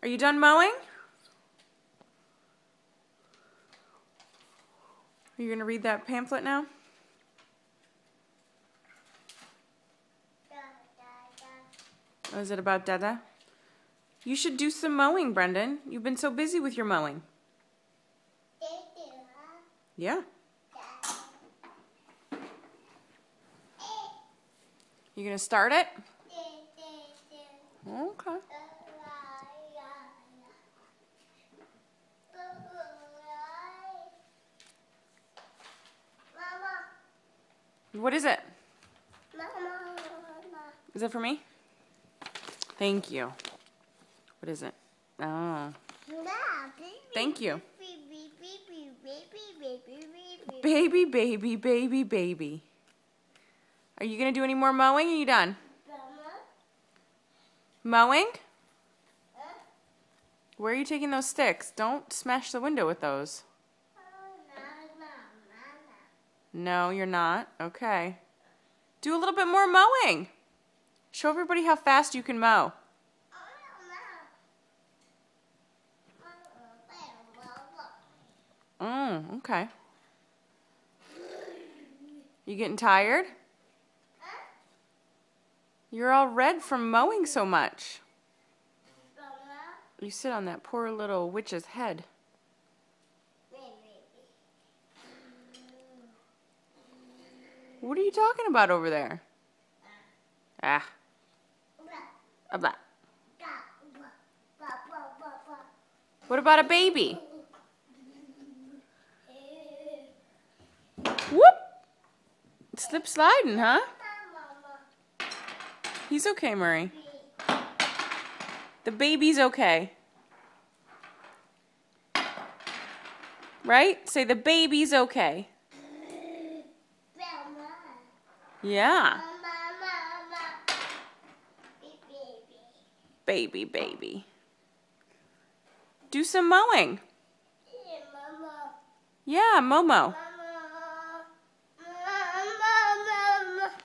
Are you done mowing? Are you going to read that pamphlet now? Oh, is it about Dada? You should do some mowing, Brendan. You've been so busy with your mowing. Yeah. You going to start it? Okay. What is it? Is it for me? Thank you. What is it? Oh. Thank you. Baby, baby, baby, baby. Are you going to do any more mowing? Or are you done? Mowing? Where are you taking those sticks? Don't smash the window with those. No, you're not. Okay. Do a little bit more mowing. Show everybody how fast you can mow. Okay. You getting tired? You're all red from mowing so much. You sit on that poor little witch's head. What are you talking about over there? Ah. Blah. What about a baby? Whoop! Slip sliding, huh? He's okay, Murray. The baby's okay. Right? Say the baby's okay. Yeah. Baby, baby. Do some mowing. Yeah, Momo.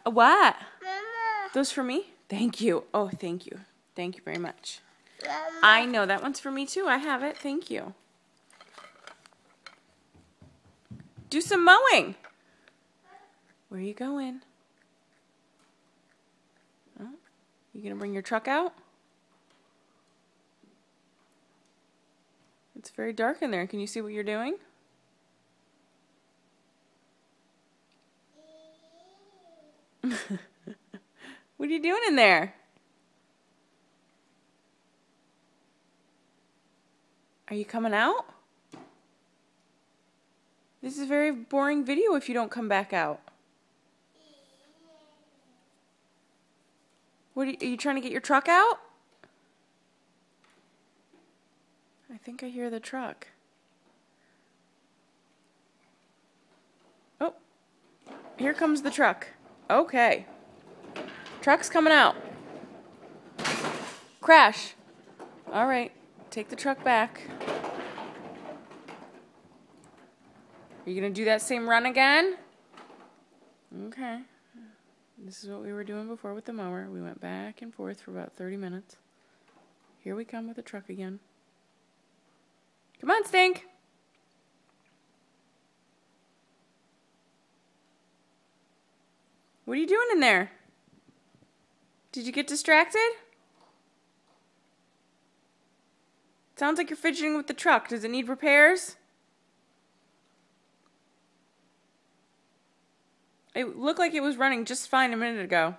What? Those for me? Thank you. Oh, thank you. Thank you very much. I know that one's for me too. I have it. Thank you. Do some mowing. Where are you going? Oh, you gonna bring your truck out? It's very dark in there. Can you see what you're doing? What are you doing in there? Are you coming out? This is a very boring video if you don't come back out. What are you trying to get your truck out? I think I hear the truck. Oh, here comes the truck. Okay. Truck's coming out. Crash. All right, take the truck back. Are you going to do that same run again? Okay. This is what we were doing before with the mower. We went back and forth for about 30 minutes. Here we come with the truck again. Come on, Stink. What are you doing in there? Did you get distracted? Sounds like you're fidgeting with the truck. Does it need repairs? It looked like it was running just fine a minute ago.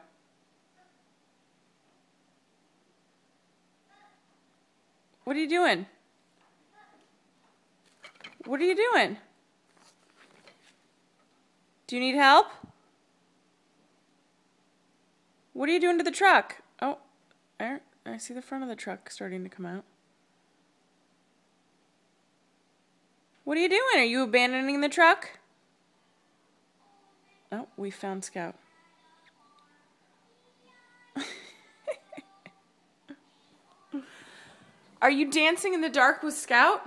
What are you doing? What are you doing? Do you need help? What are you doing to the truck? Oh, I see the front of the truck starting to come out. What are you doing? Are you abandoning the truck? Oh, we found Scout. Are you dancing in the dark with Scout?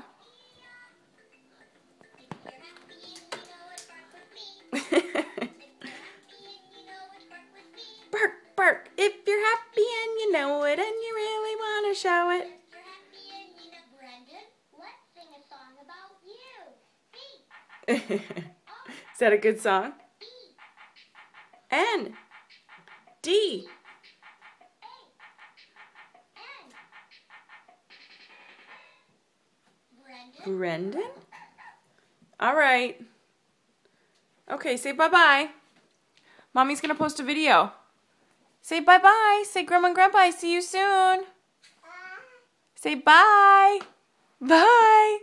Bark, bark, if you're happy and you know it and you really want to show it. Is that a good song? N. D. Brendan? All right. Okay, say bye-bye. Mommy's going to post a video. Say bye-bye. Say Grandma and Grandpa, I see you soon. Say bye. Bye.